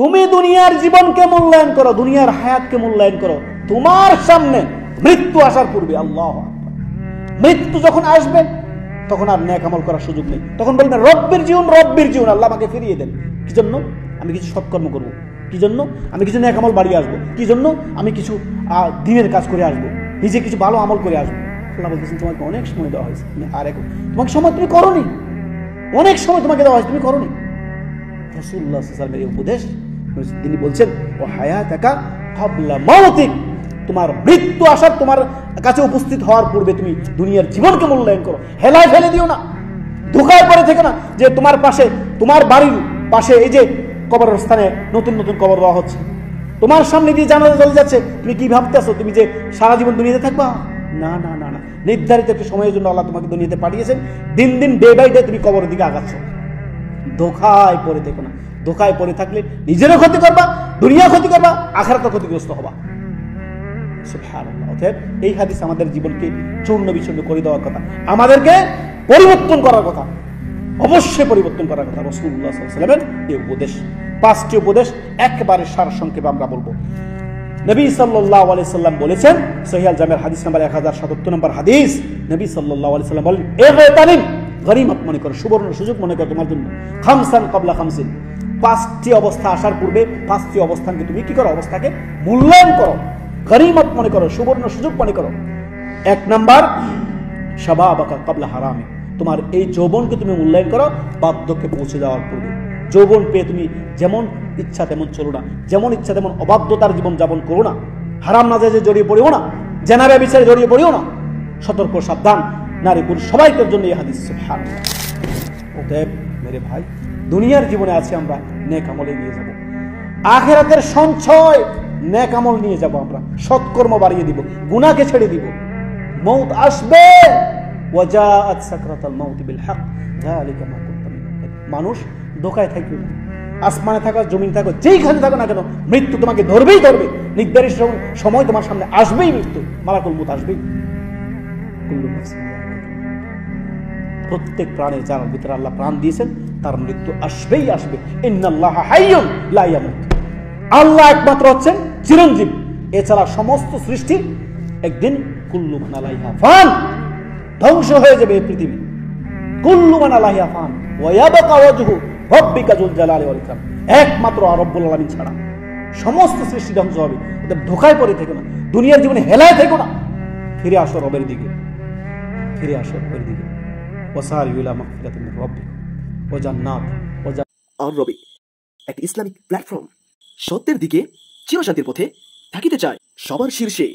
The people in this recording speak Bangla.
তুমি দুনিয়ার জীবনকে মূল্যায়ন করো, দুনিয়ার হায়াতকে মূল্যায়ন করো। তোমার সামনে মৃত্যু আসার পূর্বে, আল্লাহ মৃত্যু যখন আসবে তখন আর নেক আমল করার সুযোগ নেই। তখন বলবেন রব্বির জীবন, রব্বির জীবন, আল্লাহ আমাকে ফিরিয়ে দেন। কি জন্য? আমি কিছু সৎকর্ম করব। কি জন্য? আমি কিছু নেক আমল বাড়িয়ে আসবো। কি জন্য? আমি কিছু দিনের কাজ করে আসবো, নিজে কিছু ভালো আমল করে আসবো। আল্লাহ বলতেছেন তোমাকে অনেক সময় দেওয়া হয়েছে, আর এখন তোমাকে সময় তুমি করোনি, অনেক সময় তোমাকে দেওয়া হয়েছে, তুমি করোনি। রাসূলুল্লাহ সাল্লাল্লাহু আলাইহি ওয়াসাল্লামের উপদেশ, তিনি বলছেন ও হায়াতাকা ক্বাবলা মাউতিক, তোমার মৃত্যু আসার, তোমার কাছে উপস্থিত হওয়ার পূর্বে তুমি দুনিয়ার জীবনকে মূল্যায়ন করো। হেলায় ফেলে দিও না, ধোঁকায় পড়ে থেকে না। যে তোমার পাশে, তোমার বাড়ির পাশে এই যে কবরের স্থানে নতুন নতুন কবর দেওয়া হচ্ছে, তোমার সামনে দিয়ে জানাজা চলে যাচ্ছে, তুমি কি ভাবতেছো তুমি যে সারা জীবন দুনিয়াতে থাকবা? না না না না, নির্ধারিত একটা সময়ের জন্য আল্লাহ তোমাকে দুনিয়াতে পাঠিয়েছেন। দিন দিন ডে বাই ডে তুমি কবরের দিকে আগাচ্ছ। ধোঁকায় পড়ে থেকো না। ধোঁকায় পড়ে থাকলে নিজেরও ক্ষতি করবা, দুনিয়া ক্ষতি করবা, আখিরাতও ক্ষতিগ্রস্ত হবা। সুবহানাল্লাহ। অতএব এই হাদিস আমাদের জীবনকে চূর্ণ বিচূর্ণ করে দেওয়ার কথা, আমাদেরকে পরিবর্তন করার কথা, অবশ্যই পরিবর্তন করার কথা। রাসূলুল্লাহ সাল্লাল্লাহু আলাইহি ওয়াসাল্লামের এই উপদেশ, 5টি উপদেশ একবারে সারসংক্ষেপে আমরা বলবো। নবী সাল্লাল্লাহু আলাইহি সাল্লাম বলেছেন, সহিহ আল জামির হাদিস নাম্বার 1077 নম্বর হাদিস, নবী সাল্লাল্লাহু আলাইহি সাল্লাম বলেন, ইগতানিম, গনিমত মনে করো, সুবর্ণ সুযোগ মনে করো তোমার জন্য, খামসান ক্বাবলা খামসিন, 5টি অবস্থা আসার পূর্বে 5টি অবস্থানকে তুমি কি করো? অবস্থাকে মূল্যায়ন করো, গনিমত মনে করো, সুবর্ণ সুযোগ মনে করো। 1 নাম্বার, শাবাবাকা ক্বাবলা হারামি, তোমার এই যৌবনকে তুমি মূল্যায়ন করো বার্ধক্যে পৌঁছে যাওয়ার পূর্বে। যৌবন পেয়ে তুমি যেমন ইচ্ছা তেমন চলো না, যেমন ইচ্ছা তেমন অবাধ্যতার জীবন যাপন করো না, হারাম নাজায়েজে জড়িয়ে পড়িও না, জেনা ব্যভিচারে জড়িয়ে পড়িও না। সতর্ক সাবধান নারী পুরুষ সবাইকের জন্য এই হাদিস। সুবহানাল্লাহ। অতএব মেরে ভাই, দুনিয়ার জীবনে আছে আমরা নেক আমলে নিয়ে যাব, আখিরাতের সঞ্চয় নেক আমল নিয়ে যাব, আমরা সৎকর্ম বাড়িয়ে দিব, গুনাহকে ছেড়ে দিব। মউত আসবে, ওয়াজাআত সাকরাতুল মাউত বিল হক, যালিকা মা কুনতা মিন। মানুষ ধোঁকায় থাকবে না, আসমানে থাকো, জমিন থাকো, যেইখানে থাকো না কেন, মৃত্যু তোমাকে ধরবেই ধরবে। নির্ধারিত সময় তোমার সামনে আসবেই, মৃত্যু, মালাকুল মউত আসবেই। প্রত্যেক প্রাণের যার ভিতরে আল্লাহ প্রাণ দিয়েছেন তার মৃত্যু আসবেই আসবে। ইন্নাল্লাহা হাইয়ুন লা ইয়ামুত, আল্লাহ একমাত্র হচ্ছেন চিরঞ্জীব, এছাড়া সমস্ত সৃষ্টি একদিন কুল্লু মান আলাইহা ফান, ধ্বংস হয়ে যাবে এই পৃথিবী। কুল্লু মান আলাইহা ফান ওয়া ইয়াবকা ওয়াজহু রাব্বিকা যুল জালালি ওয়াল ইকরাম, একমাত্র রব্বুল আলামিন ছাড়া সমস্ত সৃষ্টি ধ্বংস হবে। ওদের ধোঁকায় পড়ে থেকো না, দুনিয়ার জীবনে হেলায় থেকো না, ফিরে আসো রবের দিকে, ফিরে আসো রবের দিকে। ওয়াসারিউ ইলা মাগফিরাতিন মির রাব্বিকুম ওয়া জান্নাত আর রবি, একটি ইসলামিক প্ল্যাটফর্ম, সত্যের দিকে চিরশান্তির পথে থাকিতে চায় সবার শীর্ষে।